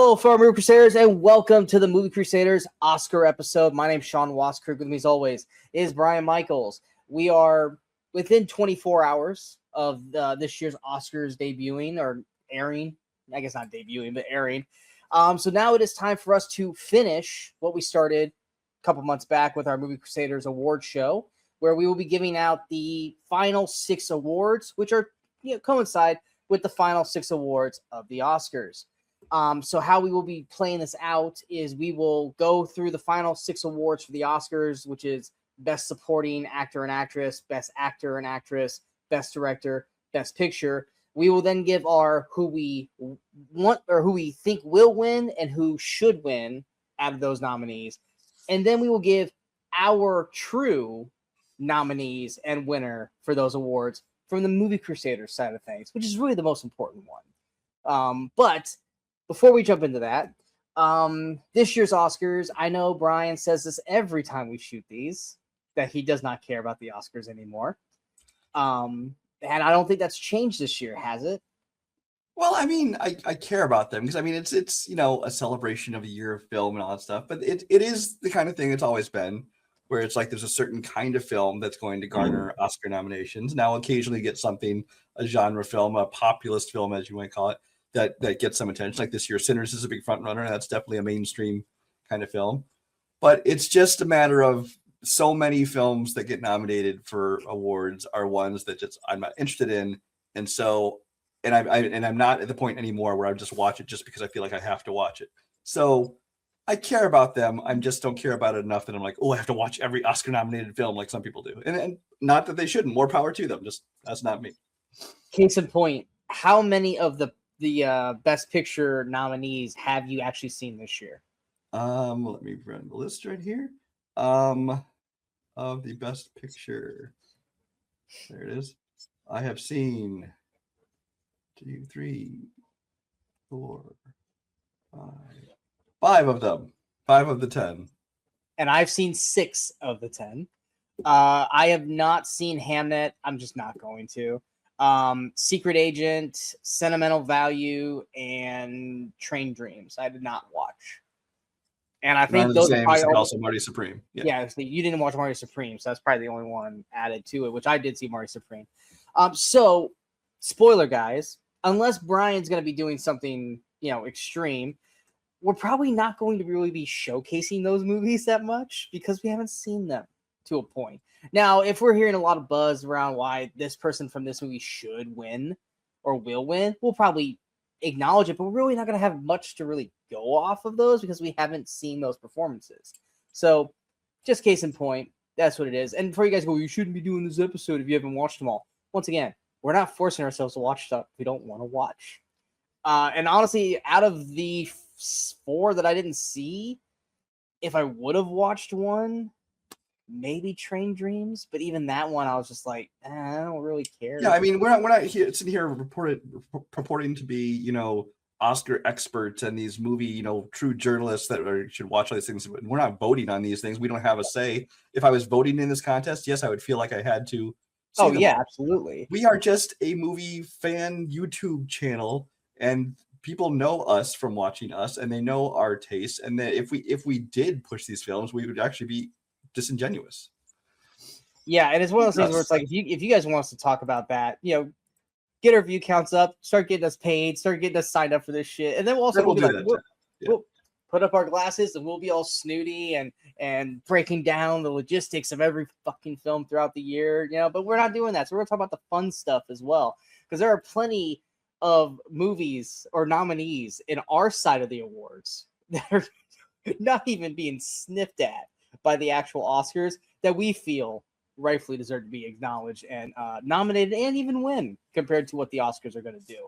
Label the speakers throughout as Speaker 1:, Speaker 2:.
Speaker 1: Hello, Movie Crusaders, and welcome to the Movie Crusaders Oscar episode. My name's Sean Waskrug. With me, as always, is Brian Michaels. We are within 24 hours of this year's Oscars debuting or airing. I guess not debuting, but airing. So now it is time for us to finish what we started a couple months back with our Movie Crusaders award show, where we will be giving out the final 6 awards, which are coincide with the final 6 awards of the Oscars. So how we will be playing this out is we will go through the final 6 awards for the Oscars, which is Best Supporting Actor and Actress, Best Actor and Actress, Best Director, Best Picture. We will then give our who we want or who we think will win and who should win out of those nominees. And then we will give our true nominees and winner for those awards from the Movie Crusaders side of things, which is really the most important one. But before we jump into that, this year's Oscars, I know Brian says this every time we shoot these, that he does not care about the Oscars anymore. And I don't think that's changed this year, has it?
Speaker 2: Well, I mean, I care about them because, I mean, it's a celebration of a year of film and all that stuff. But it is the kind of thing it's always been, where it's like there's a certain kind of film that's going to garner Oscar nominations. Now, occasionally get something, a genre film, a populist film, as you might call it, that gets some attention. Like this year, Sinners is a big front runner. And that's definitely a mainstream kind of film. But it's just a matter of so many films that get nominated for awards are ones that just I'm not interested in. And so, I'm not at the point anymore where I just watch it just because I feel like I have to watch it. So I care about them. I just don't care about it enough that I'm like, oh, I have to watch every Oscar nominated film like some people do. And not that they shouldn't. More power to them. Just that's not me.
Speaker 1: Case in point, how many of the Best Picture nominees have you actually seen this year?
Speaker 2: Let me run the list right here. Of the Best Picture. There it is. I have seen 2, 3, 4, 5 of them. 5 of the 10.
Speaker 1: And I've seen 6 of the 10. I have not seen Hamnet. I'm just not going to. Secret Agent, Sentimental Value, and Train Dreams. I did not watch. And I think those are probably
Speaker 2: also Marty Supreme.
Speaker 1: Yeah, you didn't watch Marty Supreme, so that's probably the only one added to it, which I did see Marty Supreme. So, spoiler, guys, unless Brian's going to be doing something, extreme, we're probably not going to really be showcasing those movies that much because we haven't seen them to a point. Now, if we're hearing a lot of buzz around why this person from this movie should win or will win, we'll probably acknowledge it, but we're really not going to have much to really go off of those because we haven't seen those performances. So, just case in point, that's what it is. And before you guys go, you shouldn't be doing this episode if you haven't watched them all. Once again, we're not forcing ourselves to watch stuff we don't want to watch. And honestly, out of the 4 that I didn't see, if I would have watched one, maybe Train Dreams, but even that one, I was just like, I don't really care.
Speaker 2: Yeah, I mean, we're not here sitting here purporting to be, Oscar experts and these movie, true journalists that should watch all these things. We're not voting on these things. We don't have a say. If I was voting in this contest, yes, I would feel like I had to.
Speaker 1: Oh yeah, absolutely.
Speaker 2: We are just a movie fan YouTube channel, and people know us from watching us, and they know our tastes. And that if we did push these films, we would actually be disingenuous.
Speaker 1: Yeah, and it's one of those things where it's like if you guys want us to talk about that, get our view counts up, start getting us paid, start getting us signed up for this shit, and then we'll also be like, we'll put up our glasses and we'll be all snooty and breaking down the logistics of every fucking film throughout the year, But we're not doing that, so we're gonna talk about the fun stuff as well, because there are plenty of movies or nominees in our side of the awards that are not even being sniffed at by the actual Oscars that we feel rightfully deserve to be acknowledged and nominated and even win compared to what the Oscars are going to do.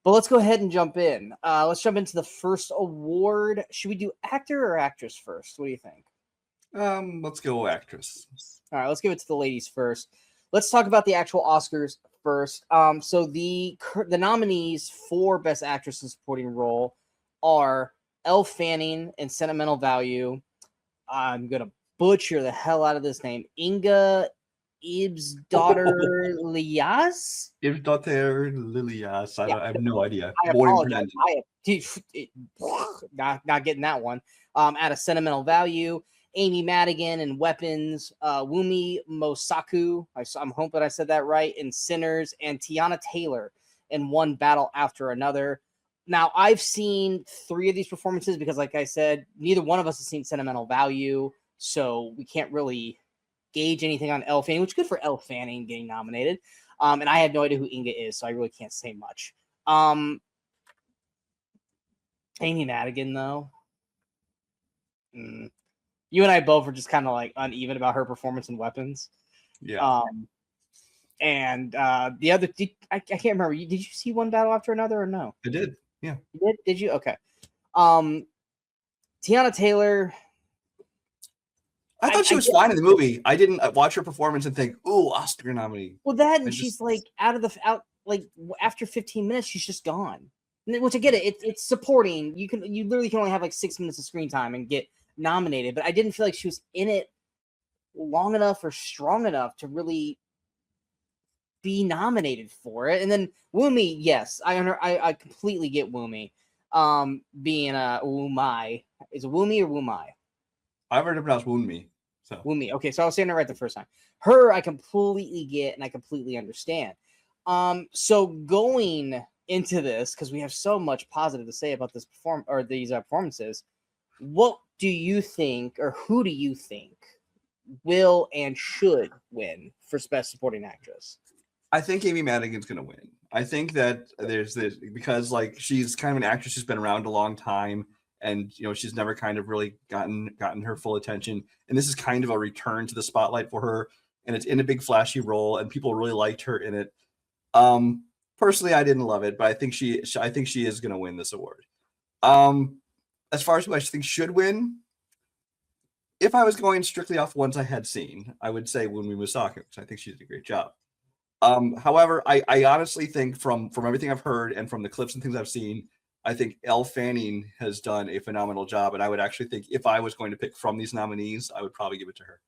Speaker 1: But let's go ahead and jump in. Let's jump into the first award. Should we do actor or actress first? What do you think?
Speaker 2: Let's go actress.
Speaker 1: All right, let's give it to the ladies first. Let's talk about the actual Oscars first. So the nominees for Best Actress in Supporting Role are Elle Fanning in Sentimental Value. I'm going to butcher the hell out of this name. Inga Ib's daughter Lias.
Speaker 2: Ib's daughter Lilias. I have no idea.
Speaker 1: I apologize. Not getting that one. At a sentimental value, Amy Madigan in Weapons, Wumi Mosaku, I'm hoping I said that right, in Sinners, and Tiana Taylor in One Battle After Another. Now, I've seen 3 of these performances because, like I said, neither one of us has seen sentimental value, so we can't really gauge anything on Elle Fanning, which is good for Elle Fanning getting nominated. And I had no idea who Inga is, so I really can't say much. Amy Madigan, though. You and I both were just kind of like uneven about her performance in Weapons.
Speaker 2: Yeah.
Speaker 1: And the other, I can't remember. Did you see One Battle After Another or no?
Speaker 2: I did. Yeah.
Speaker 1: You did? Did you? Okay. Tiana Taylor.
Speaker 2: I thought she was fine in the movie. I didn't watch her performance and think, "Ooh, Oscar nominee."
Speaker 1: Well, and she's like after 15 minutes, she's just gone. Which I get it. It's supporting. You literally can only have like 6 minutes of screen time and get nominated. But I didn't feel like she was in it long enough or strong enough to really be nominated for it. And then Wumi, yes, I completely get Wumi. Being Wumai. Is it Wumi or Wumai?
Speaker 2: I've heard it pronounced Wunmi. So
Speaker 1: Wumi. Okay, so I was saying it right the first time. Her, I completely get and I completely understand. So going into this, because we have so much positive to say about these performances, what do you think, or who do you think will and should win for Best Supporting Actress?
Speaker 2: I think Amy Madigan's going to win. I think that there's this because like she's kind of an actress who's been around a long time, and she's never kind of really gotten her full attention, and this is kind of a return to the spotlight for her, and it's in a big flashy role, and people really liked her in it. Personally, I didn't love it, but I think she is going to win this award. As far as who I think should win, if I was going strictly off ones I had seen, I would say Wunmi Mosaku, because I think she did a great job. However, I honestly think from everything I've heard and from the clips and things I've seen, I think Elle Fanning has done a phenomenal job, and I would actually think if I was going to pick from these nominees, I would probably give it to her.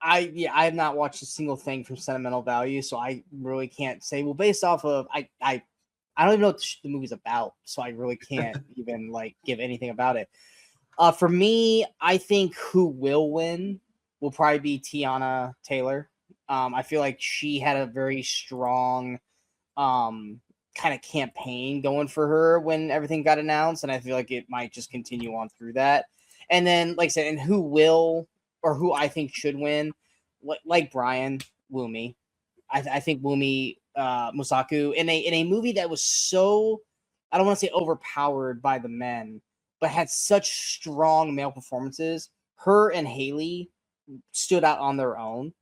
Speaker 1: I have not watched a single thing from Sentimental Value, so I really can't say. Well, based off of I don't even know what the movie's about, so I really can't even give anything about it. For me, I think who will win will probably be Tiana Taylor. I feel like she had a very strong kind of campaign going for her when everything got announced, and I feel like it might just continue on through that. And then, like I said, and who will or who I think should win, like Brian, Wumi. I think Wumi Mosaku in a movie that was so, I don't want to say overpowered by the men, but had such strong male performances. Her and Haley stood out on their own.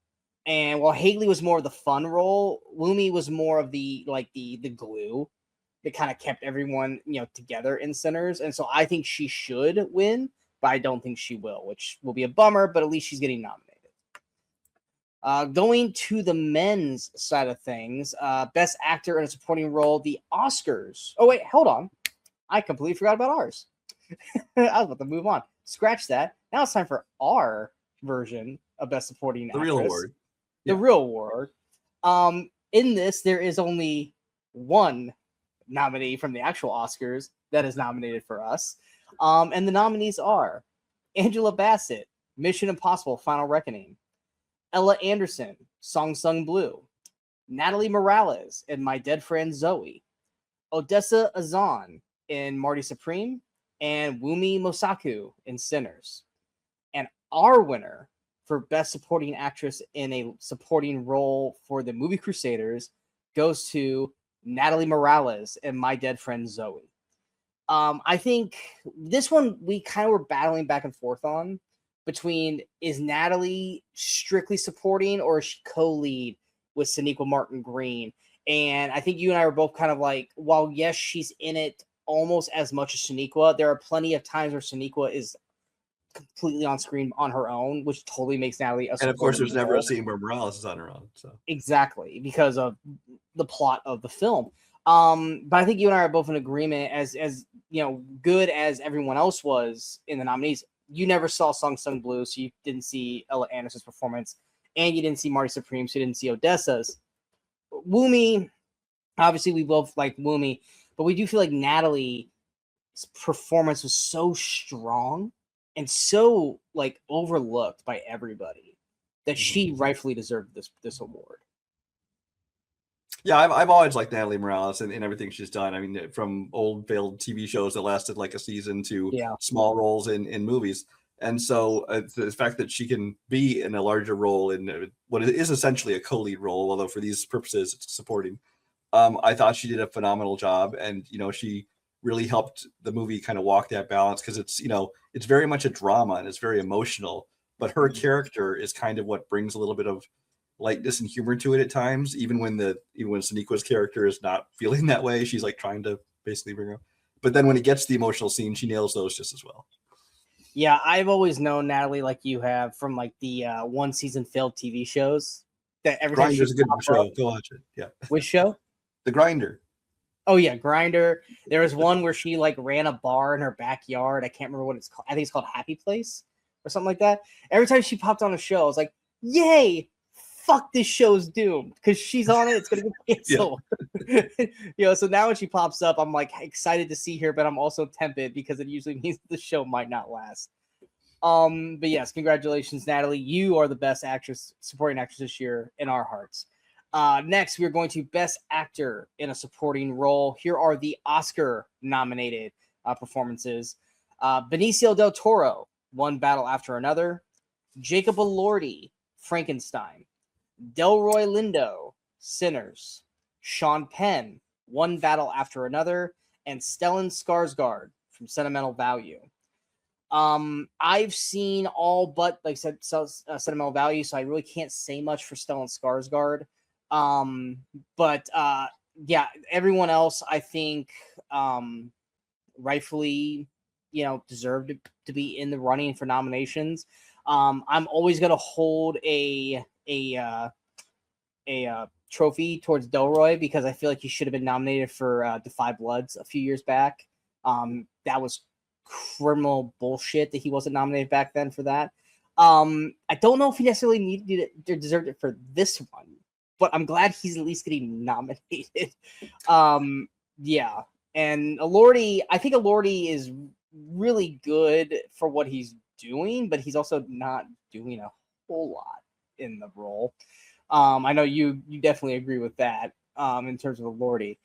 Speaker 1: And while Haley was more of the fun role, Wumi was more of the glue that kind of kept everyone together in Sinners. And so I think she should win, but I don't think she will, which will be a bummer, but at least she's getting nominated. Going to the men's side of things, Best Actor in a Supporting Role, the Oscars. Oh, wait, hold on. I completely forgot about ours. I was about to move on. Scratch that. Now it's time for our version of Best Supporting Actress.
Speaker 2: The real award.
Speaker 1: The real award. In this, there is only one nominee from the actual Oscars that is nominated for us. And the nominees are Angela Bassett, Mission Impossible Final Reckoning, Ella Anderson, Song Sung Blue, Natalie Morales in My Dead Friend Zoe, Odessa Azan in Marty Supreme, and Wumi Mosaku in Sinners. And our winner for Best Supporting Actress in a Supporting Role for the movie Crusaders goes to Natalie Morales in My Dead Friend Zoe. I think this one we kind of were battling back and forth on between, is Natalie strictly supporting or is she co-lead with Sonequa Martin Green? And I think you and I were both kind of like, while yes, she's in it almost as much as Sonequa, there are plenty of times where Sonequa is completely on screen on her own, which totally makes Natalie
Speaker 2: and of course there's never a scene where Morales is on her own, so
Speaker 1: exactly because of the plot of the film. But I think you and I are both in agreement, as good as everyone else was in the nominees, you never saw Song Sung Blue, so you didn't see Ella Anderson's performance, and you didn't see Marty Supreme, so you didn't see Odessa's. Woomy, obviously we both like Woomy, but we do feel like Natalie's performance was so strong and so like overlooked by everybody that she rightfully deserved this award.
Speaker 2: Yeah, I've always liked Natalie Morales and everything she's done. I mean, from old failed TV shows that lasted like a season to small roles in movies. And so the fact that she can be in a larger role in what is essentially a co-lead role, although for these purposes it's supporting, I thought she did a phenomenal job. And, she really helped the movie kind of walk that balance, because it's, it's very much a drama and it's very emotional, but her character is kind of what brings a little bit of lightness and humor to it at times, even when Soneqa's character is not feeling that way. She's like trying to basically bring her, but then when it gets to the emotional scene, she nails those just as well.
Speaker 1: Yeah, I've always known Natalie like you have from like the one season failed TV shows that every time
Speaker 2: Grinder's a good show. Go watch it. Yeah.
Speaker 1: Which show?
Speaker 2: The Grinder.
Speaker 1: Oh yeah, Grinder. There was one where she like ran a bar in her backyard. I can't remember what it's called. I think it's called Happy Place or something like that. Every time she popped on a show, I was like, yay! Fuck, this show's doomed because she's on it. It's gonna get canceled. So now when she pops up, I'm like excited to see her, but I'm also tempted because it usually means the show might not last. But yes, congratulations, Natalie. You are the best supporting actress this year in our hearts. Next, we're going to Best Actor in a Supporting Role. Here are the Oscar-nominated performances. Benicio del Toro, One Battle After Another. Jacob Elordi, Frankenstein. Delroy Lindo, Sinners. Sean Penn, One Battle After Another. And Stellan Skarsgård from Sentimental Value. I've seen all but, like I said, Sentimental Value, so I really can't say much for Stellan Skarsgård. But everyone else I think rightfully deserved to be in the running for nominations. I'm always gonna hold a trophy towards Delroy because I feel like he should have been nominated for Defy Bloods a few years back. That was criminal bullshit that he wasn't nominated back then for that. I don't know if he necessarily needed it or deserved it for this one, but I'm glad he's at least getting nominated. And Elordi, I think Elordi is really good for what he's doing, but he's also not doing a whole lot in the role. I know you definitely agree with that in terms of Elordi.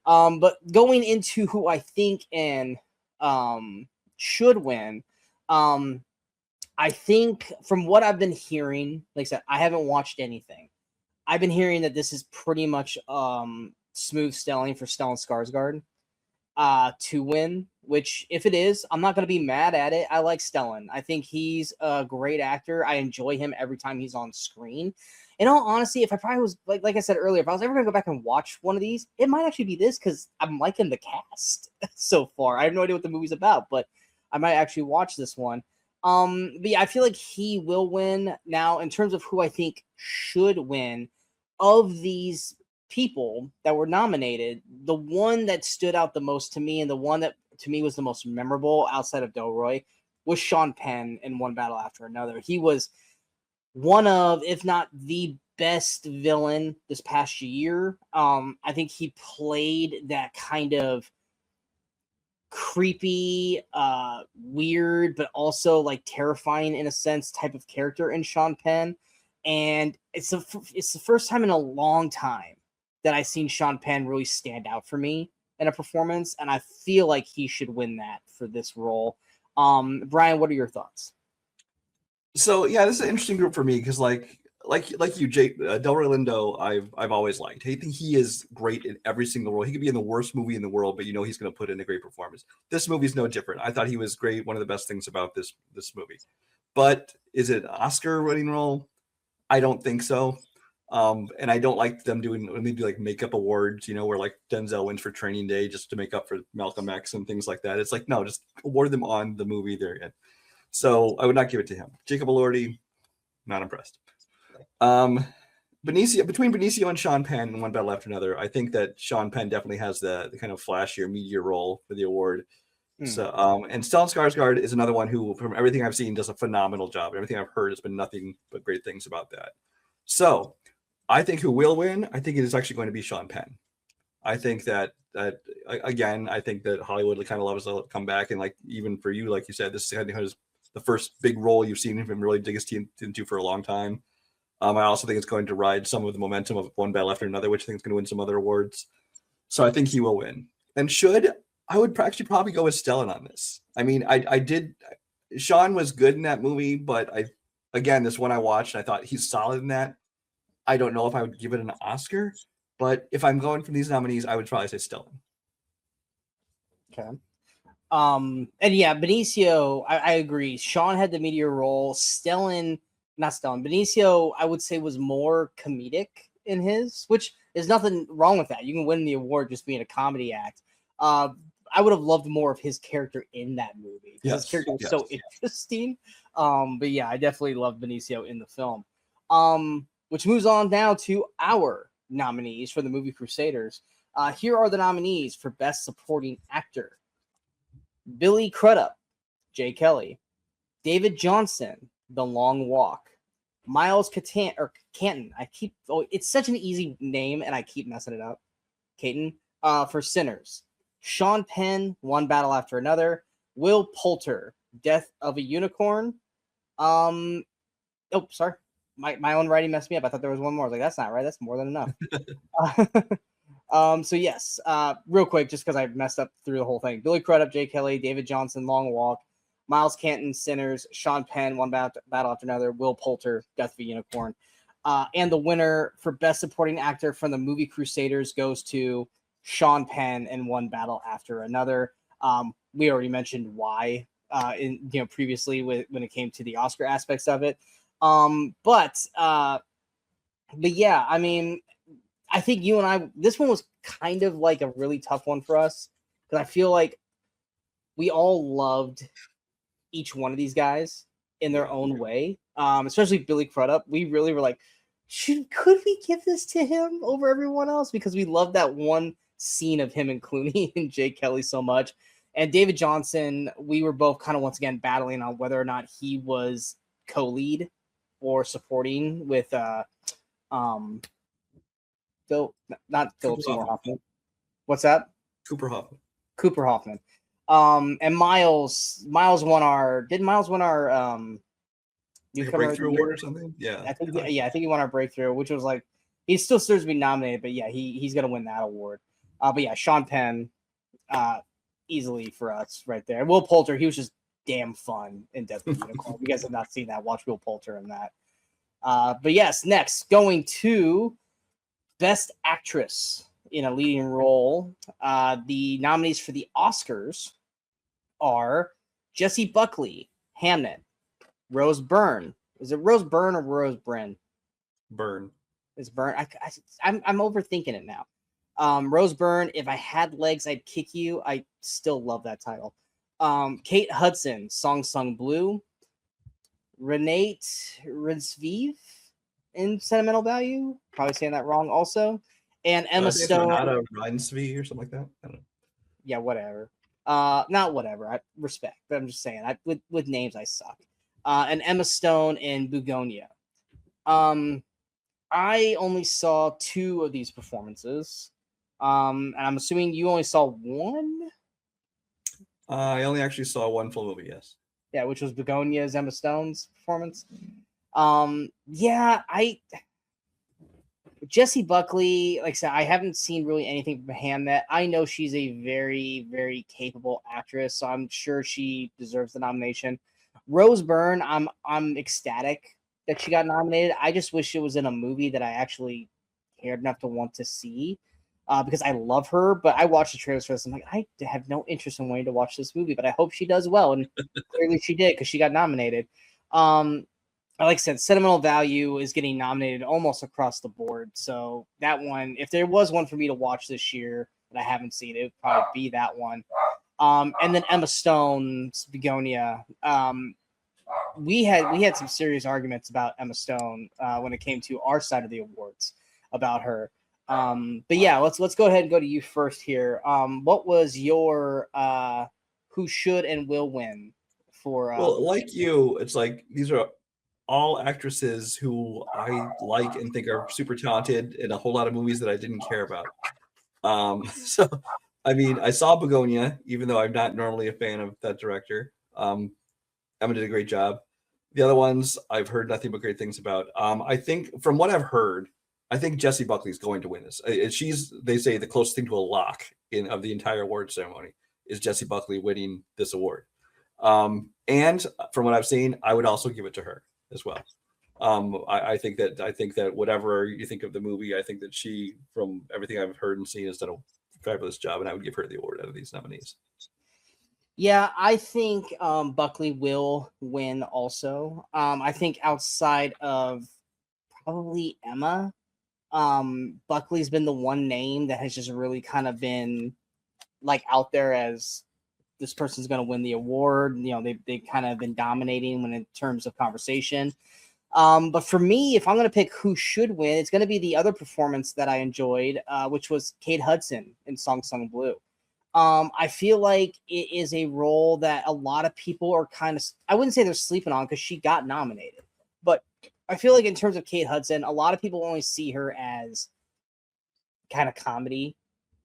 Speaker 1: But going into who I think should win, I think from what I've been hearing, like I said, I haven't watched anything. I've been hearing that this is pretty much smooth sailing for Stellan Skarsgård to win, which if it is, I'm not going to be mad at it. I like Stellan. I think he's a great actor. I enjoy him every time he's on screen. In all honesty, if I probably was, like I said earlier, if I was ever going to go back and watch one of these, it might actually be this because I'm liking the cast so far. I have no idea what the movie's about, but I might actually watch this one. But yeah, I feel like he will win. Now, in terms of who I think should win, of these people that were nominated, the one that stood out the most to me and the one that to me was the most memorable outside of Delroy was Sean Penn in One Battle After Another. He was one of, if not the best villain this past year. I think he played that kind of creepy, weird, but also like terrifying in a sense type of character in Sean Penn. And it's the first time in a long time that I've seen Sean Penn really stand out for me in a performance, and I feel like he should win that for this role. Brian, what are your thoughts?
Speaker 2: So yeah, this is an interesting group for me because like you, Jake, Delroy Lindo, I've always liked. I think he is great in every single role. He could be in the worst movie in the world, but he's going to put in a great performance. This movie is no different. I thought he was great. One of the best things about this movie. But is it an Oscar-winning role? I don't think so. And I don't like them when they do like makeup awards, where like Denzel wins for Training Day just to make up for Malcolm X and things like that. It's like, no, just award them on the movie they're in. So I would not give it to him. Jacob Elordi, not impressed. Between Benicio and Sean Penn in One Battle After Another, I think that Sean Penn definitely has the kind of flashier, meatier role for the award. So, and Stellan Skarsgård is another one who, from everything I've seen, does a phenomenal job. Everything I've heard has been nothing but great things about that. So I think who will win, I think it is actually going to be Sean Penn. I think that again, I think that Hollywood kind of loves to come back, and like even for you, like you said, this is the first big role you've seen him really dig his teeth into for a long time. I also think it's going to ride some of the momentum of One Battle After Another, which I think is going to win some other awards. So I think he will win. And I would actually probably go with Stellan on this. I mean, I did. Sean was good in that movie, but again, this one I watched, I thought he's solid in that. I don't know if I would give it an Oscar, but if I'm going from these nominees, I would probably say Stellan.
Speaker 1: Okay. And yeah, Benicio, I agree. Sean had the meteor role. Benicio, I would say, was more comedic in his, which is nothing wrong with that. You can win the award just being a comedy act. I would have loved more of his character in that movie. His character was so interesting. But yeah, I definitely love Benicio in the film. Which moves on now to our nominees for the movie Crusaders. Here are the nominees for Best Supporting Actor: Billy Crudup, Jay Kelly; David Johnson, The Long Walk; Miles Canton. It's such an easy name and I keep messing it up. Caton, for Sinners; Sean Penn, One Battle After Another; Will Poulter, Death of a Unicorn. Sorry. My own writing messed me up. I thought there was one more. I was like, that's not right. That's more than enough. So yes, real quick, just because I messed up through the whole thing. Billy Crudup, Jay Kelly; David Johnson, Long Walk; Miles Canton, Sinners; Sean Penn, One Battle After Another; Will Poulter, Death of a Unicorn. And the winner for Best Supporting Actor from the movie Crusaders goes to Sean Penn in One Battle After Another. We already mentioned why previously when it came to the Oscar aspects of it. But yeah, I mean, I think you and I, this one was kind of like a really tough one for us because I feel like we all loved each one of these guys in their own way. Especially Billy Crudup. We really were like, could we give this to him over everyone else? Because we loved that one scene of him and Clooney and Jay Kelly so much. And David Johnson, we were both kind of once again battling on whether or not he was co-lead or supporting with not Philip Seymour Hoffman. What's that?
Speaker 2: Cooper
Speaker 1: Hoffman. And Miles won our. Did Miles win our
Speaker 2: breakthrough award or something? Yeah.
Speaker 1: I think he won our breakthrough, which was like he still deserves to be nominated, but yeah, he's gonna win that award. But yeah, Sean Penn, easily for us right there. Will Poulter, he was just damn fun in Death of the Unicorn. If you guys have not seen that, watch Will Poulter in that. But yes, next going to Best Actress in a Leading Role. The nominees for the Oscars are Jessie Buckley, Hamnet; Rose Byrne. Is it Rose Byrne or Rose Byrne?
Speaker 2: Byrne.
Speaker 1: It's Byrne. I'm overthinking it now. Rose Byrne, If I Had Legs, I'd Kick You. I still love that title. Kate Hudson, Song Sung Blue; Renate Rizviv in Sentimental Value. Probably saying that wrong also. And Emma Stone.
Speaker 2: Not a Rinsby or something like that. I don't know.
Speaker 1: Yeah, whatever. Not whatever. I respect, but I'm just saying. With names, I suck. And Emma Stone in Bugonia. I only saw 2 of these performances. And I'm assuming you only saw one.
Speaker 2: I only actually saw one full movie. Yes.
Speaker 1: Yeah, which was Begonia's Emma Stone's performance. Jessie Buckley, like I said, I haven't seen really anything from Hamnet. I know she's a very, very capable actress, so I'm sure she deserves the nomination. Rose Byrne, I'm ecstatic that she got nominated. I just wish it was in a movie that I actually cared enough to want to see. Because I love her, but I watched the trailers for this. I'm like, I have no interest in wanting to watch this movie, but I hope she does well, and clearly she did because she got nominated. Like I said, Sentimental Value is getting nominated almost across the board. So that one, if there was one for me to watch this year that I haven't seen, it would probably be that one. And then Emma Stone's Begonia. We had some serious arguments about Emma Stone when it came to our side of the awards about her. But yeah, let's go ahead and go to you first here. What was your who should and will win for?
Speaker 2: Well, like you, it's like these are all actresses who I like and think are super talented in a whole lot of movies that I didn't care about. So, I mean, I saw Begonia, even though I'm not normally a fan of that director. Emma did a great job. The other ones I've heard nothing but great things about. I think from what I've heard, I think Jessie Buckley is going to win this. She's, they say, the closest thing to a lock of the entire award ceremony is Jessie Buckley winning this award. And from what I've seen, I would also give it to her as well. I think that whatever you think of the movie, I think that she, from everything I've heard and seen, has done a fabulous job, and I would give her the award out of these nominees.
Speaker 1: Yeah, I think Buckley will win also. I think outside of probably Emma, Buckley's been the one name that has just really kind of been like out there as this person's going to win the award. You know, they kind of been dominating when in terms of conversation. But for me, if I'm going to pick who should win, it's going to be the other performance that I enjoyed, which was Kate Hudson in Song Sung Blue. I feel like it is a role that a lot of people are kind of, I wouldn't say they're sleeping on because she got nominated, but I feel like in terms of Kate Hudson, a lot of people only see her as kind of comedy,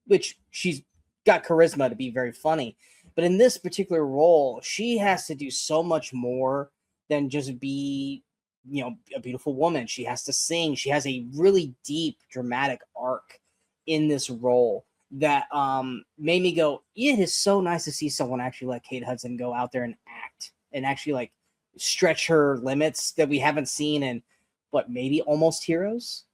Speaker 1: which she's got charisma to be very funny. But in this particular role, she has to do so much more than just be, you know, a beautiful woman. She has to sing. She has a really deep dramatic arc in this role that made me go, it is so nice to see someone actually let Kate Hudson go out there and act and actually like stretch her limits that we haven't seen in what, maybe Almost Heroes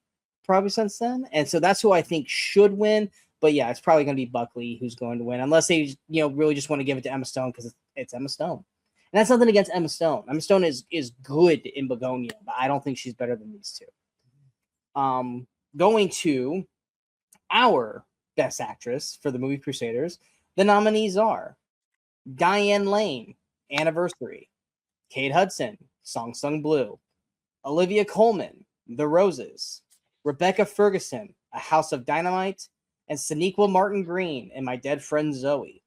Speaker 1: probably since then. And so that's who I think should win. But yeah, it's probably going to be Buckley who's going to win, unless they, you know, really just want to give it to Emma Stone because it's Emma Stone. And that's nothing against Emma Stone. Emma Stone is good in Begonia, but I don't think she's better than these two. Going to our Best Actress for the movie Crusaders, the nominees are Diane Lane, Anniversary; Kate Hudson, Song Sung Blue; Olivia Colman, The Roses; Rebecca Ferguson, A House of Dynamite; and Sonequa Martin Green in My Dead Friend Zoe.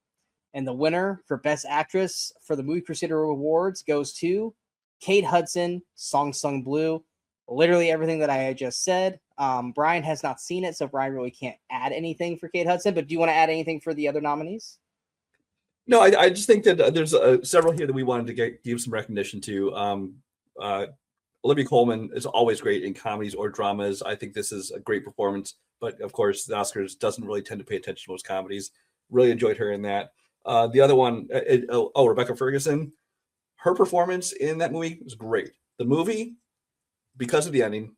Speaker 1: And the winner for Best Actress for the Movie Crusader Awards goes to Kate Hudson, Song Sung Blue. Literally everything that I had just said. Brian has not seen it, so Brian really can't add anything for Kate Hudson. But do you want to add anything for the other nominees?
Speaker 2: No, I just think that there's several here that we wanted to give some recognition to. Olivia Colman is always great in comedies or dramas. I think this is a great performance, but of course, the Oscars doesn't really tend to pay attention to most comedies. Really enjoyed her in that. The other one, Rebecca Ferguson, her performance in that movie was great. The movie, because of the ending,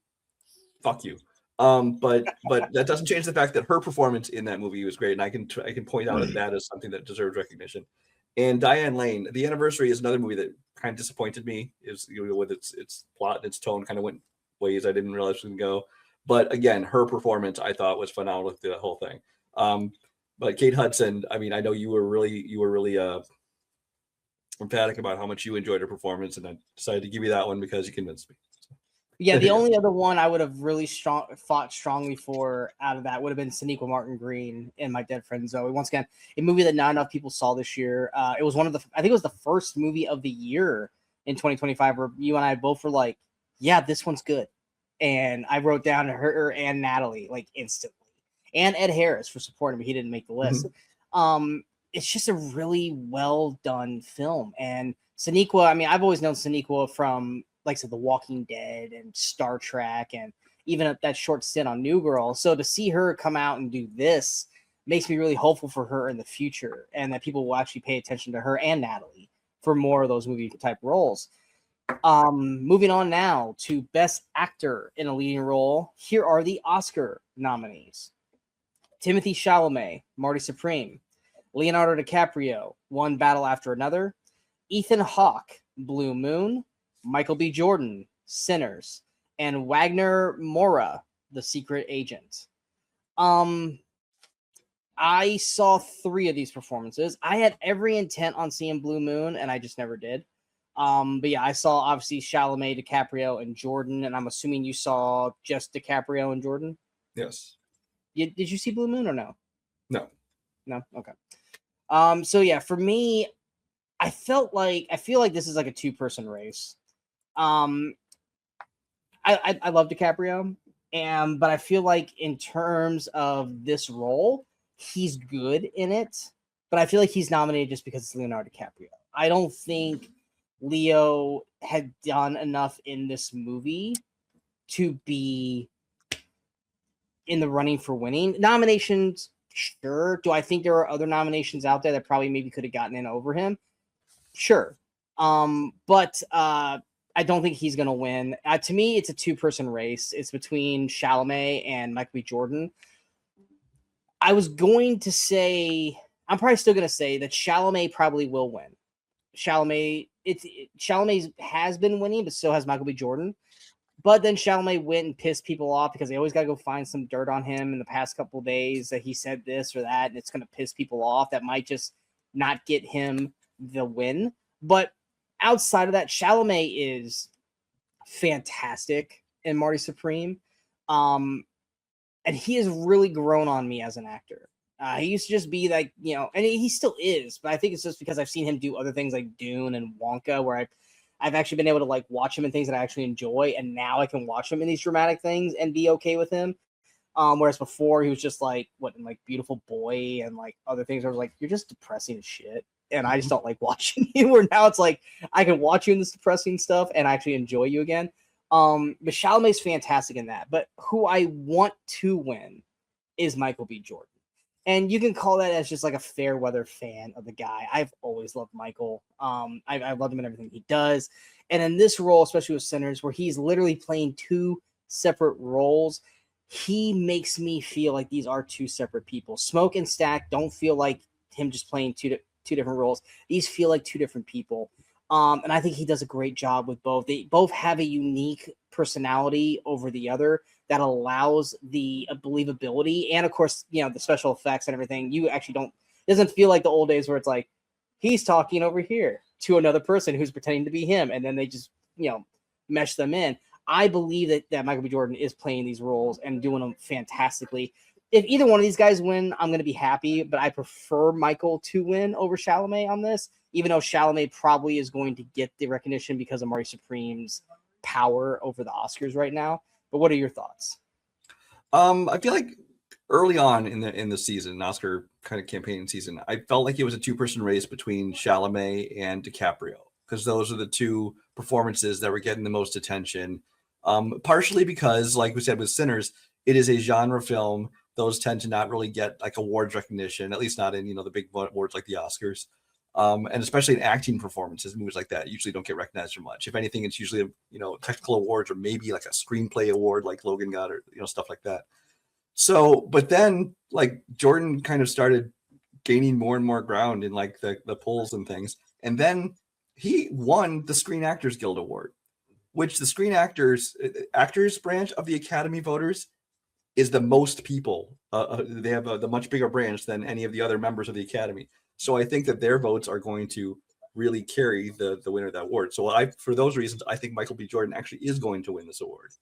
Speaker 2: fuck you. But that doesn't change the fact that her performance in that movie was great, and I can point out that as something that deserves recognition. And Diane Lane, The Anniversary is another movie that kind of disappointed me. Is, you know, with its plot and its tone kind of went ways I didn't realize it was going to go. But again, her performance I thought was phenomenal through the whole thing. But Kate Hudson, I mean, I know you were really emphatic about how much you enjoyed her performance, and I decided to give you that one because you convinced me.
Speaker 1: Yeah, the only other one I would have really fought strongly for out of that would have been Sonequa Martin Green in My Dead Friend Zoe. Once again, a movie that not enough people saw this year. It was one of the, I think it was the first movie of the year in 2025 where you and I both were like, yeah, this one's good. And I wrote down her and Natalie like instantly. And Ed Harris for supporting me. He didn't make the list. Mm-hmm. It's just a really well done film. And Sonequa, I mean, I've always known Sonequa from, like I said, The Walking Dead and Star Trek, and even that short stint on New Girl. So to see her come out and do this makes me really hopeful for her in the future, and that people will actually pay attention to her and Natalie for more of those movie type roles. Moving on now to Best Actor in a Leading Role. Here are the Oscar nominees: Timothée Chalamet, Marty Supreme; Leonardo DiCaprio, One Battle After Another; Ethan Hawke, Blue Moon; Michael B. Jordan, Sinners; and Wagner Moura, The Secret Agent. I saw 3 of these performances. I had every intent on seeing Blue Moon, and I just never did. But yeah, I saw obviously Chalamet, DiCaprio, and Jordan, and I'm assuming you saw just DiCaprio and Jordan?
Speaker 2: Yes.
Speaker 1: Did you see Blue Moon or no?
Speaker 2: No.
Speaker 1: No? Okay. So yeah, for me, I feel like this is like a 2-person race. I love DiCaprio, but I feel like in terms of this role, he's good in it. But I feel like he's nominated just because it's Leonardo DiCaprio. I don't think Leo had done enough in this movie to be in the running for winning. Nominations, sure. Do I think there are other nominations out there that probably maybe could have gotten in over him? Sure. But I don't think he's going to win. To me, it's a two-person race. It's between Chalamet and Michael B. Jordan. I was going to say, I'm probably still going to say that Chalamet probably will win. Chalamet has been winning, but so has Michael B. Jordan. But then Chalamet went and pissed people off because they always got to go find some dirt on him in the past couple of days that he said this or that, and it's going to piss people off. That might just not get him the win. But outside of that, Chalamet is fantastic in Marty Supreme. And he has really grown on me as an actor. He used to just be like, and he still is, but I think it's just because I've seen him do other things like Dune and Wonka, where I've actually been able to like watch him in things that I actually enjoy, and now I can watch him in these dramatic things and be okay with him. Whereas before he was just like like Beautiful Boy and like other things where I was like, you're just depressing as shit, and I just don't like watching you. Where now it's like I can watch you in this depressing stuff and actually enjoy you again. But Chalamet's fantastic in that. But who I want to win is Michael B. Jordan. And you can call that as just like a fair weather fan of the guy. I've always loved Michael. I loved him in everything he does. And in this role, especially with Sinners, where he's literally playing two separate roles, he makes me feel like these are two separate people. Smoke and Stack don't feel like him just playing two different roles. These feel like two different people. And I think he does a great job with both. They both have a unique personality over the other that allows the believability and, of course, the special effects and everything. You actually it doesn't feel like the old days where it's like he's talking over here to another person who's pretending to be him, and then they just mesh them in. I believe that Michael B. Jordan is playing these roles and doing them fantastically. If either one of these guys win, I'm going to be happy, but I prefer Michael to win over Chalamet on this, even though Chalamet probably is going to get the recognition because of Marty Supreme's power over the Oscars right now. But what are your thoughts?
Speaker 2: I feel like early on in the season, Oscar kind of campaign season, I felt like it was a two-person race between Chalamet and DiCaprio, because those are the two performances that were getting the most attention. Partially because, like we said with Sinners, it is a genre film. Those tend to not really get like awards recognition, at least not in the big awards like the Oscars. And especially in acting performances, movies like that usually don't get recognized for much. If anything, it's usually technical awards or maybe like a screenplay award like Logan got, or stuff like that. So, but then like Jordan kind of started gaining more and more ground in like the polls and things, and then he won the Screen Actors Guild Award, which the Screen Actors branch of the Academy voters is the most people. They have the much bigger branch than any of the other members of the Academy. So I think that their votes are going to really carry the winner of that award. So for those reasons, I think Michael B. Jordan actually is going to win this award,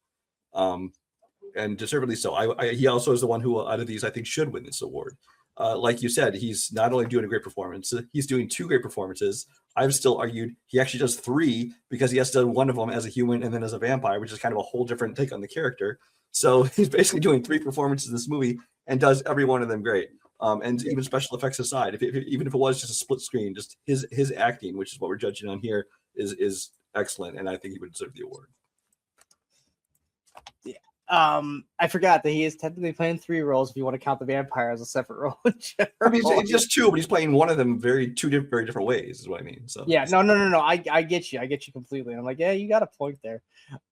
Speaker 2: and deservedly so. He also is the one who, out of these, I think should win this award. Like you said, he's not only doing a great performance, he's doing two great performances. I've still argued he actually does three, because he has done one of them as a human and then as a vampire, which is kind of a whole different take on the character. So he's basically doing three performances in this movie and does every one of them great. And even special effects aside, even if it was just a split screen, just his acting, which is what we're judging on here, is excellent, and I think he would deserve the award.
Speaker 1: Yeah. I forgot that he is technically playing three roles if you want to count the vampire as a separate role.
Speaker 2: I mean, it's just two, but he's playing one of them very different ways, is what I mean. So
Speaker 1: yeah, no. I get you. I get you completely. I'm like, yeah, you got a point there.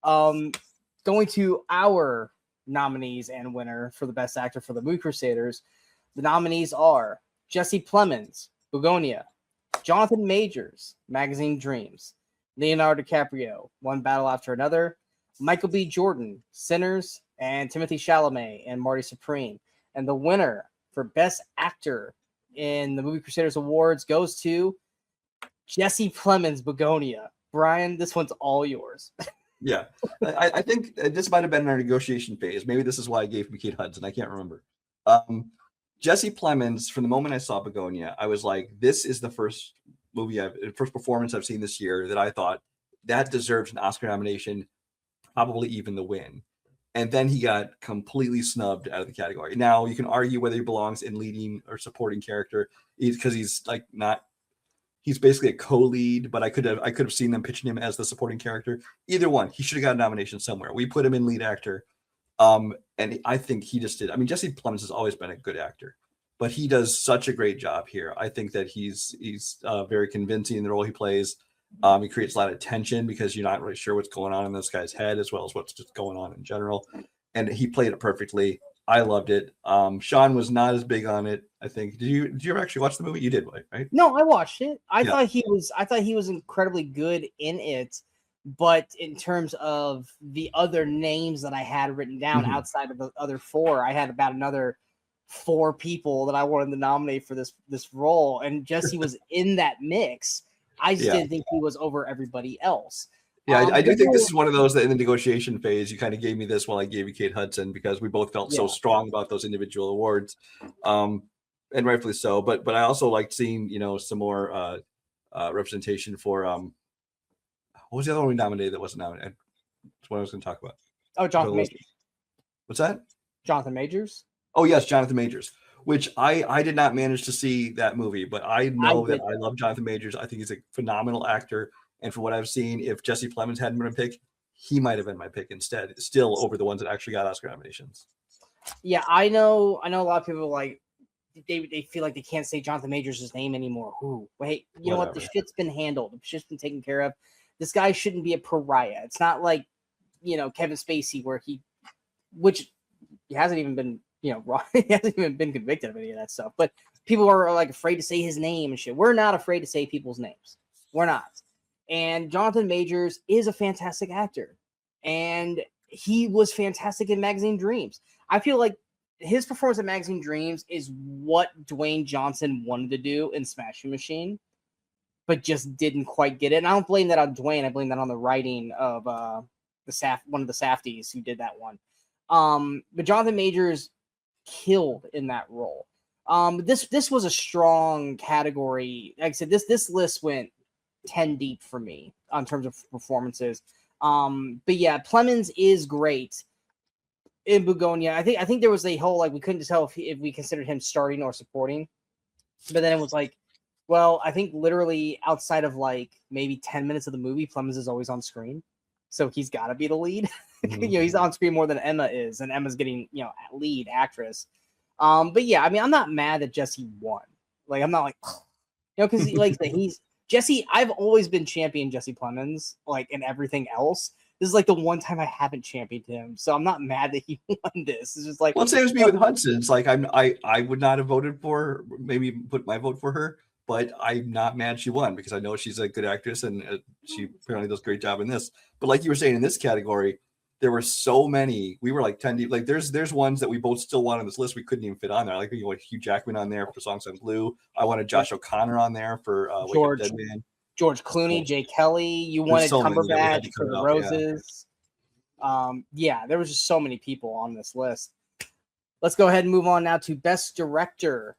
Speaker 1: Going to our nominees and winner for the best actor for the movie Crusaders. The nominees are Jesse Plemons, Begonia; Jonathan Majors, Magazine Dreams; Leonardo DiCaprio, One Battle After Another; Michael B. Jordan, Sinners; and Timothée Chalamet and Marty Supreme. And the winner for Best Actor in the Movie Crusaders Awards goes to Jesse Plemons, Begonia. Brian, this one's all yours.
Speaker 2: Yeah, I think this might have been in our negotiation phase. Maybe this is why I gave him Kate Hudson. I can't remember. Jesse Plemons, from the moment I saw Begonia, I was like, this is the first performance I've seen this year that I thought that deserves an Oscar nomination probably even the win. And then he got completely snubbed out of the category. Now you can argue whether he belongs in leading or supporting character, because he's like not. He's basically a co-lead, but I could have seen them pitching him as the supporting character. Either one, he should have got a nomination somewhere. We put him in lead actor, and I think he just did. I mean, Jesse Plemons has always been a good actor, but he does such a great job here. I think that he's very convincing in the role he plays. He creates a lot of tension because you're not really sure what's going on in this guy's head, as well as what's just going on in general. And he played it perfectly. I loved it. Sean was not as big on it, I think. Did you ever actually watch the movie? You did, right?
Speaker 1: No, I watched it. I thought he was incredibly good in it, but in terms of the other names that I had written down outside of the other four, I had about another 4 people that I wanted to nominate for this role, and Jesse was in that mix. I just didn't think he was over everybody else.
Speaker 2: Yeah, I do think this is one of those that in the negotiation phase, you kind of gave me this while I gave you Kate Hudson, because we both felt so strong about those individual awards, and rightfully so. But I also liked seeing, some more representation for what was the other one we nominated that wasn't nominated? That's what I was going to talk about.
Speaker 1: Oh, Jonathan Majors.
Speaker 2: What's that?
Speaker 1: Jonathan Majors.
Speaker 2: Oh yes, Jonathan Majors. Which I did not manage to see that movie, but I know that I love Jonathan Majors. I think he's a phenomenal actor. And from what I've seen, if Jesse Plemons hadn't been a pick, he might have been my pick instead, still over the ones that actually got Oscar nominations.
Speaker 1: Yeah, I know a lot of people like they feel like they can't say Jonathan Majors' name anymore. Ooh, wait, you know what? The shit's been handled. The shit's been taken care of. This guy shouldn't be a pariah. It's not like, Kevin Spacey, which he hasn't even been, he hasn't even been convicted of any of that stuff. But people are like afraid to say his name and shit. We're not afraid to say people's names. We're not. And Jonathan Majors is a fantastic actor. And he was fantastic in Magazine Dreams. I feel like his performance in Magazine Dreams is what Dwayne Johnson wanted to do in Smashing Machine, but just didn't quite get it. And I don't blame that on Dwayne. I blame that on the writing of one of the Safdies who did that one. But Jonathan Majors killed in that role. This was a strong category. Like I said, this list went 10 deep for me in terms of performances. But yeah, Plemons is great in Begonia. I think there was a whole we couldn't tell if we considered him starting or supporting. But then it was well, I think literally outside of maybe 10 minutes of the movie, Plemons is always on screen. So he's got to be the lead.
Speaker 2: Mm-hmm.
Speaker 1: He's on screen more than Emma is, and Emma's getting, lead actress. But yeah, I mean, I'm not mad that Jesse won. I'm not because he's Jesse. I've always been champion Jesse Plemons, in everything else. This is the one time I haven't championed him, so I'm not mad that he won this. It's just
Speaker 2: well, same as me with Hudson. It's I would not have voted for, maybe put my vote for her, but I'm not mad she won because I know she's a good actress and she apparently does a great job in this. But like you were saying, in this category, there were so many. We were 10 deep. There's ones that we both still want on this list we couldn't even fit on there. We want Hugh Jackman on there for Songs on Blue. I wanted Josh O'Connor on there for Wake Up Dead Man.
Speaker 1: George Clooney, Jay Kelly. You wanted Cumberbatch for The Roses. Yeah, there was just so many people on this list. Let's go ahead and move on now to Best Director.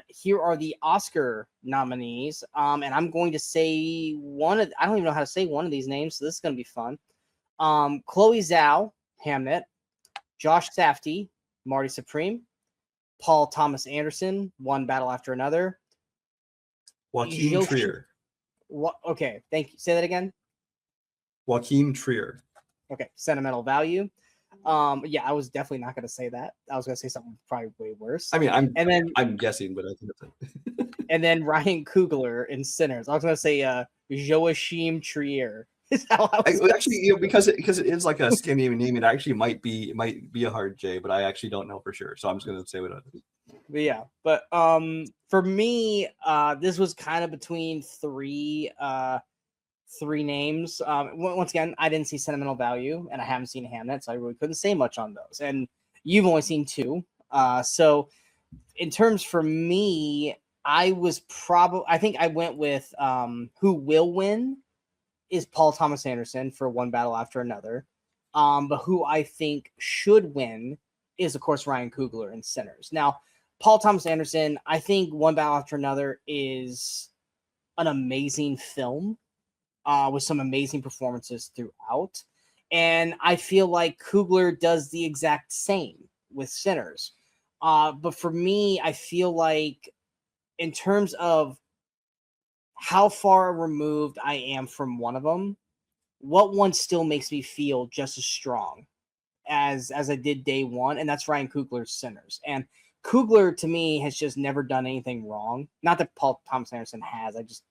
Speaker 1: Here are the Oscar nominees. And I'm going to say I don't even know how to say one of these names, so this is going to be fun. Chloe Zhao, Hamnet. Josh Safdie, Marty Supreme. Paul Thomas Anderson, One Battle After Another.
Speaker 2: Joaquin Trier.
Speaker 1: Okay, thank you. Say that again.
Speaker 2: Joaquin Trier.
Speaker 1: Okay, Sentimental Value. Yeah, I was definitely not going to say that. I was going to say something probably way worse.
Speaker 2: I mean, I'm guessing, but I think that's it.
Speaker 1: And then Ryan Coogler in Sinners. I was going to say Joachim Trier.
Speaker 2: Actually, because it is a Scandinavian name, it actually might be a hard J, but I actually don't know for sure. So I'm just going to say what it is.
Speaker 1: But yeah, but for me, this was kind of between three names. Once again, I didn't see Sentimental Value, and I haven't seen Hamnet, so I really couldn't say much on those. And you've only seen 2. So in terms for me, I think I went with who will win is Paul Thomas Anderson for One Battle After Another. But who I think should win is, of course, Ryan Coogler in Sinners. Now, Paul Thomas Anderson, I think One Battle After Another is an amazing film with some amazing performances throughout. And I feel like Coogler does the exact same with Sinners. But for me, I feel like in terms of how far removed I am from one of them, what one still makes me feel just as strong as I did day one, and that's Ryan Coogler's Sinners. And Coogler to me has just never done anything wrong. Not that Paul Thomas Anderson has. I just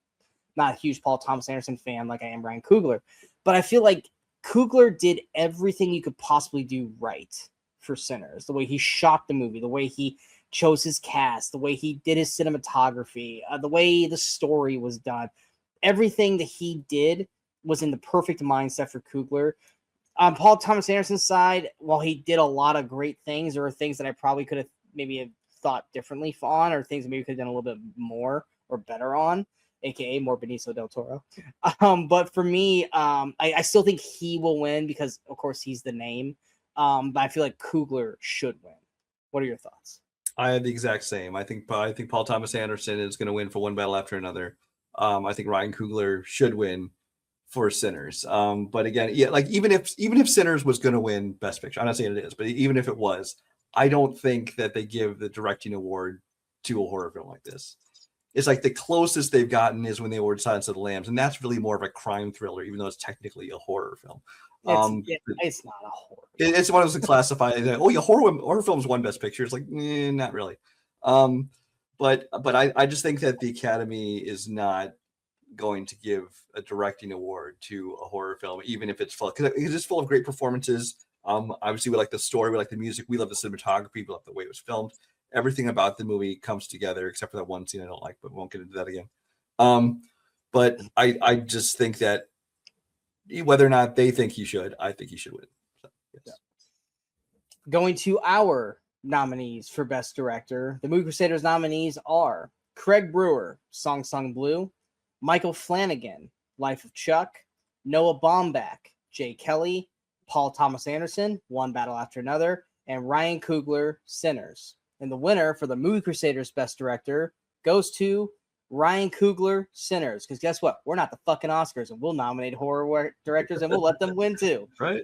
Speaker 1: not a huge Paul Thomas Anderson fan like I am Ryan Coogler, but I feel like Coogler did everything you could possibly do right for Sinners. The way he shot the movie, the way he chose his cast, the way he did his cinematography, the way the story was done. Everything that he did was in the perfect mindset for Coogler. On Paul Thomas Anderson's side, while he did a lot of great things, there were things that I probably could have maybe have thought differently on, or things that maybe could have done a little bit more or better on, aka more Benicio del Toro. But for me, I still think he will win because, of course, he's the name. But I feel like Coogler should win. What are your thoughts?
Speaker 2: I have the exact same. I think Paul Thomas Anderson is going to win for One Battle After Another. I think Ryan Coogler should win for Sinners. But again, yeah, like even if Sinners was going to win Best Picture, I'm not saying it is, but even if it was, I don't think that they give the directing award to a horror film like this. It's like the closest they've gotten is when they award Silence of the Lambs, and that's really more of a crime thriller, even though it's technically a horrh film.
Speaker 1: It's not a horror.
Speaker 2: It's one of those classified. Oh yeah, horror films won Best Picture. It's like not really. But I just think that the Academy is not going to give a directing award to a horror film, even if it's full, because it's full of great performances. Obviously, we like the story, we like the music, we love the cinematography, we love the way it was filmed. Everything about the movie comes together, except for that one scene I don't like, but we won't get into that again. But I just think that whether or not they think he should, I think he should win. So, yes.
Speaker 1: Yeah. Going to our nominees for Best Director, the Movie Crusaders nominees are Craig Brewer, Song Sung Blue, Michael Flanagan, Life of Chuck, Noah Baumbach, Jay Kelly, Paul Thomas Anderson, One Battle After Another, and Ryan Coogler, Sinners. And the winner for the Movie Crusaders Best Director goes to Ryan Coogler, Sinners. Because guess what? We're not the fucking Oscars, and we'll nominate horror directors, and we'll let them win too.
Speaker 2: Right.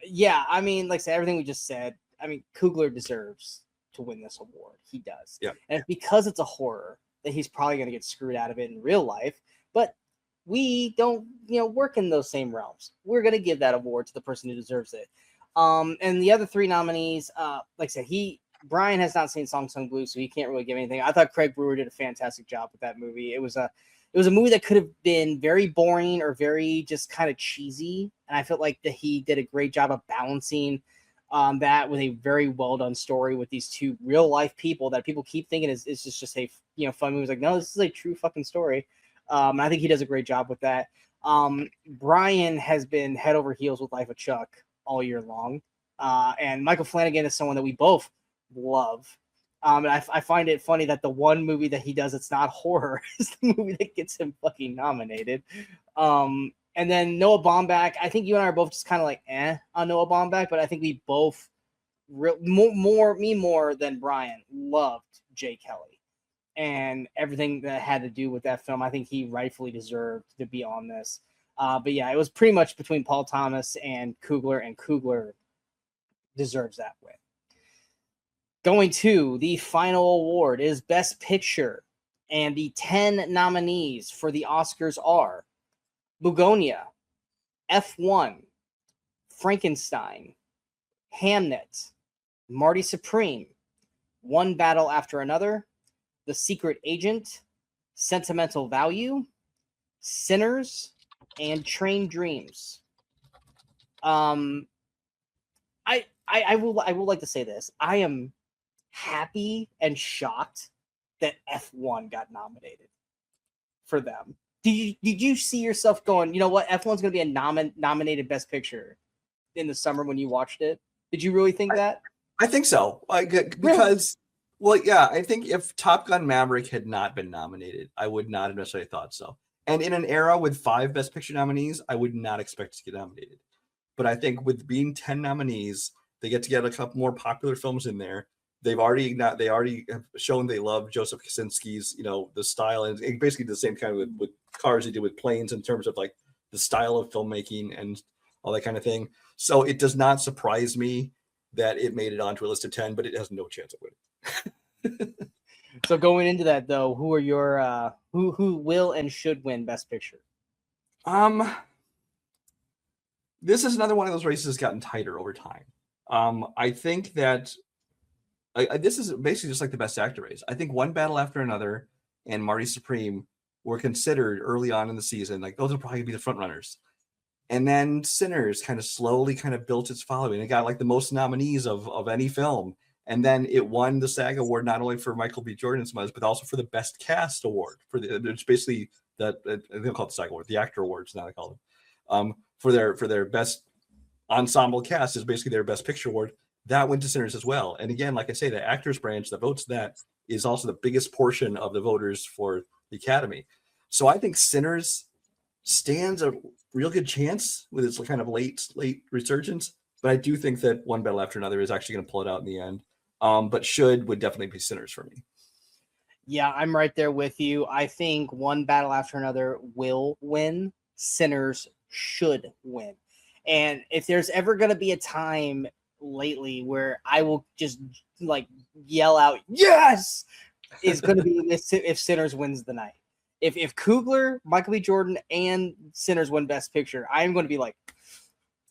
Speaker 1: Yeah, I mean, like I said, everything we just said, I mean, Coogler deserves to win this award. He does.
Speaker 2: Yeah.
Speaker 1: And it's because it's a horror that he's probably going to get screwed out of it in real life. But we don't, work in those same realms. We're going to give that award to the person who deserves it. And the other three nominees, like I said, Brian has not seen Song Sung Blue, so he can't really give anything. I thought Craig Brewer did a fantastic job with that movie. It was a movie that could have been very boring or very just kind of cheesy, and I felt like that he did a great job of balancing that with a very well done story with these two real life people that people keep thinking is just a fun movie. It's like, no, this is a true fucking story. And I think he does a great job with that. Brian has been head over heels with Life of Chuck all year long, and Michael Flanagan is someone that we both love. And I find it funny that the one movie that he does that's not horror is the movie that gets him fucking nominated. And then Noah Baumbach, I think you and I are both just kind of like on Noah Baumbach, but I think we both more than Brian loved Jay Kelly and everything that had to do with that film. I think he rightfully deserved to be on this. But yeah, it was pretty much between Paul Thomas and Coogler deserves that win. Going to the final award is Best Picture, and the 10 nominees for the Oscars are Bugonia, F1, Frankenstein, Hamnet, Marty Supreme, One Battle After Another, The Secret Agent, Sentimental Value, Sinners, and Train Dreams. I will like to say this. I am happy and shocked that F1 got nominated for them. Did you see yourself going, you know what, F1's going to be a nominated Best Picture in the summer when you watched it? Did you really think that?
Speaker 2: I think so. Because, well, yeah, I think if Top Gun Maverick had not been nominated, I would not have necessarily thought so. And in an era with 5 Best Picture nominees, I would not expect to get nominated. But I think with being 10 nominees, they get to get a couple more popular films in there. They already have shown they love Joseph Kosinski's, the style, and basically the same kind of with cars he did with planes in terms of like the style of filmmaking. And all that kind of thing. So it does not surprise me that it made it onto a list of 10, but it has no chance of winning.
Speaker 1: So going into that though, who are your who will and should win Best Picture?
Speaker 2: This is another one of those races that's gotten tighter over time. I think that this is basically just like the Best Actor race. I think One Battle After Another and Marty Supreme were considered early on in the season, like those will probably be the front runners. And then Sinners kind of slowly kind of built its following. It got like the most nominees of any film. And then it won the SAG award, not only for Michael B. Jordan's Muzz, but also for the Best Cast award. It's basically that they call it the SAG award, the actor awards, now they call them. For their best ensemble cast is basically their Best Picture award. That went to Sinners as well. And again, like I say, the actors branch that votes that is also the biggest portion of the voters for the Academy. So I think Sinners stands a real good chance with its kind of late resurgence. But I do think that One Battle After Another is actually going to pull it out in the end. But would definitely be Sinners for me.
Speaker 1: Yeah, I'm right there with you. I think One Battle After Another will win. Sinners should win. And if there's ever going to be a time lately where I will just like yell out, yes, is going to be if Sinners wins the night. If Coogler, Michael B. Jordan, and Sinners win Best Picture, I'm going to be like,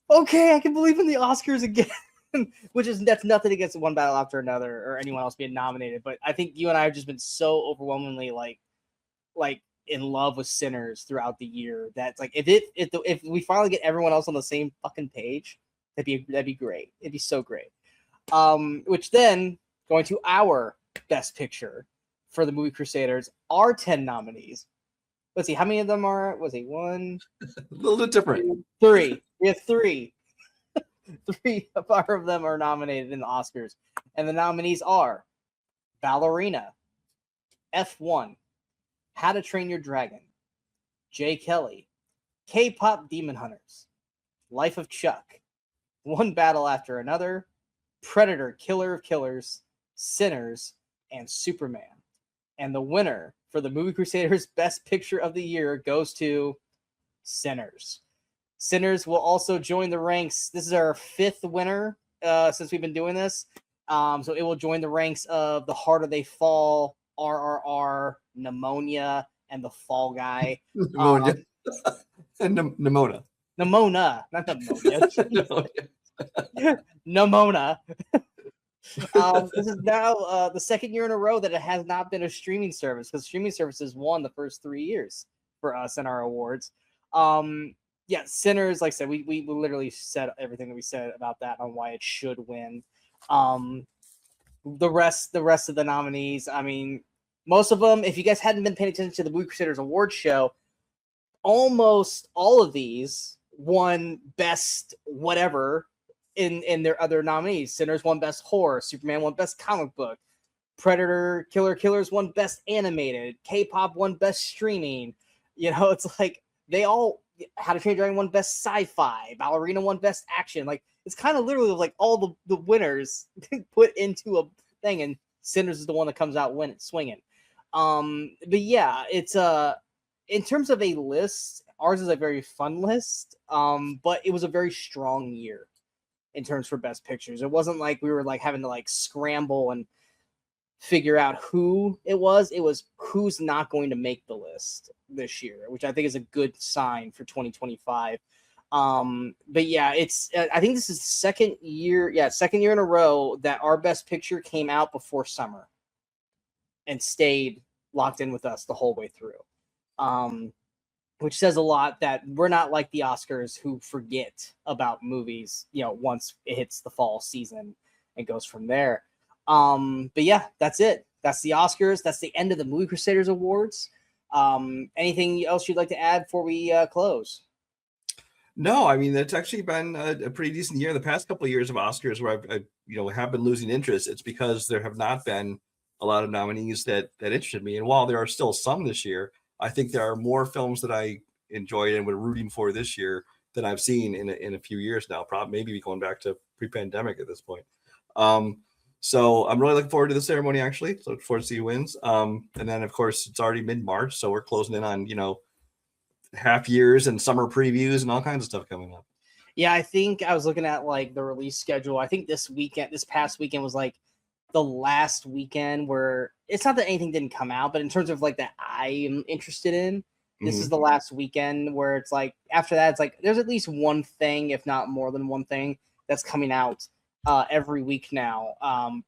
Speaker 1: okay, I can believe in the Oscars again. That's nothing against One Battle After Another or anyone else being nominated. But I think you and I have just been so overwhelmingly like in love with Sinners throughout the year. That's like if we finally get everyone else on the same fucking page, that'd be great. It'd be so great. Which then going to our Best Picture for the movie Crusaders, our 10 nominees. Let's see, how many of them are? Was it one?
Speaker 2: A little bit different.
Speaker 1: Three. We have three. 3 of them are nominated in the Oscars, and the nominees are Ballerina, F1, How to Train Your Dragon, Jay Kelly, K-Pop Demon Hunters, Life of Chuck, One Battle After Another, Predator, Killer of Killers, Sinners, and Superman. And the winner for the Movie Crusaders Best Picture of the Year goes to Sinners. Sinners will also join the ranks. This is our 5th winner since we've been doing this. So it will join the ranks of The Harder They Fall, RRR, Pneumonia, and The Fall Guy.
Speaker 2: Pneumonia. And Nimona.
Speaker 1: Nimona, not pneumonia. Nimona. This is now the 2nd year in a row that it has not been a streaming service, because streaming services won the first 3 years for us in our awards. Yeah, Sinners, like I said, we literally said everything that we said about that on why it should win. The rest of the nominees, I mean, most of them, if you guys hadn't been paying attention to the Movie Crusaders Awards show, almost all of these won Best whatever in their other nominees. Sinners won Best Horror, Superman won Best Comic Book, Predator, Killers won Best Animated, K-Pop won Best Streaming. You know, it's like they all, How to Train Your Dragon won Best Sci-Fi, Ballerina won Best Action. Like, it's kind of literally like all the winners put into a thing, and Sinners is the one that comes out swinging. But yeah, it's in terms of a list, ours is a very fun list. But it was a very strong year in terms for Best Pictures. It wasn't like we were like having to like scramble and figure out who it was. It was who's not going to make the list this year, which I think is a good sign for 2025. But yeah, it's I think this is the second year in a row that our Best Picture came out before summer and stayed locked in with us the whole way through. Which says a lot that we're not like the Oscars who forget about movies, you know, once it hits the fall season and goes from there. But yeah, that's it. That's the Oscars. That's the end of the Movie Crusaders Awards. Anything else you'd like to add before we close?
Speaker 2: No, I mean, it's actually been a pretty decent year. The past couple of years of Oscars where I have been losing interest, it's because there have not been a lot of nominees that interested me. And while there are still some this year, I think there are more films that I enjoyed and were rooting for this year than I've seen in a few years now. Probably maybe going back to pre-pandemic at this point. So I'm really looking forward to the ceremony, actually. So look forward to see who wins. And then, of course, it's already mid-March, so we're closing in on, half years and summer previews and all kinds of stuff coming up.
Speaker 1: Yeah, I think I was looking at like the release schedule. I think this past weekend was like the last weekend where it's not that anything didn't come out, but in terms of like that I am interested in, this is the last weekend where it's like after that, it's like there's at least one thing, if not more than one thing, that's coming out every week now.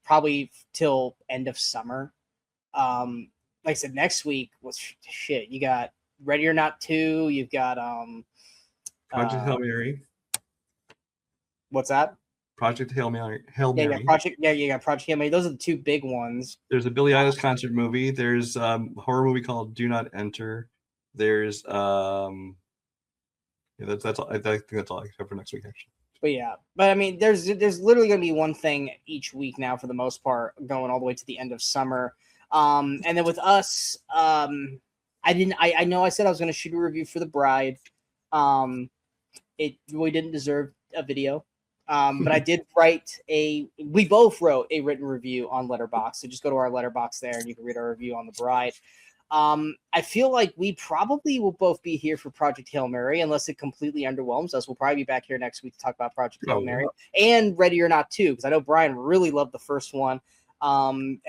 Speaker 1: Probably till end of summer. Like I said, next week was shit. You got Ready or Not 2, you've got
Speaker 2: Project Hail Mary.
Speaker 1: what's that?
Speaker 2: Project Hail Mary. Hail
Speaker 1: Yeah,
Speaker 2: Mary.
Speaker 1: you got Project Hail Mary. Those are the two big ones.
Speaker 2: There's a Billie Eilish concert movie. There's a horror movie called Do Not Enter. There's that's all. I think that's all I have for next week actually.
Speaker 1: But I mean, there's literally going to be one thing each week now for the most part, going all the way to the end of summer. And then with us, I know I said I was going to shoot a review for The Bride. It really didn't deserve a video. But I did we both wrote a written review on Letterboxd. So just go to our Letterboxd there and you can read our review on The Bride. I feel like we probably will both be here for Project Hail Mary unless it completely underwhelms us. We'll probably be back here next week to talk about Project Hail Mary and Ready or Not 2, because I know Brian really loved the first one. And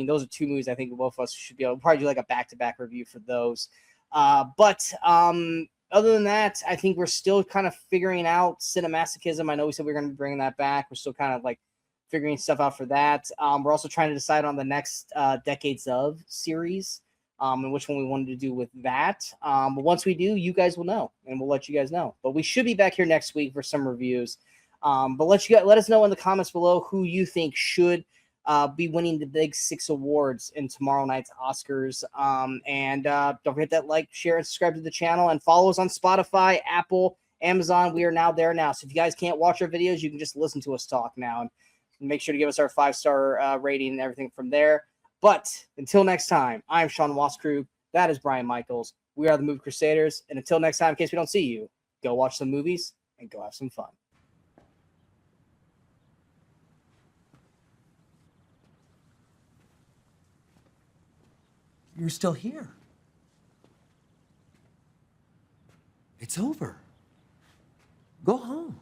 Speaker 1: those are two movies I think both of us should be able to probably do like a back-to-back review for those. Other than that, I think we're still kind of figuring out Cinemasochism. I know we said we were going to be bringing that back. We're still kind of like figuring stuff out for that. We're also trying to decide on the next Decades of series and which one we wanted to do with that. But once we do, you guys will know, and we'll let you guys know. But we should be back here next week for some reviews. But let us know in the comments below who you think should be winning the big 6 awards in tomorrow night's Oscars. Don't forget that like, share, and subscribe to the channel, and follow us on Spotify, Apple, Amazon. We are now there now. So if you guys can't watch our videos, you can just listen to us talk now, and make sure to give us our 5-star rating and everything from there. But until next time, I'm Sean Waskrug. That is Brian Michaels. We are the Movie Crusaders. And until next time, in case we don't see you, go watch some movies and go have some fun.
Speaker 3: You're still here. It's over. Go home.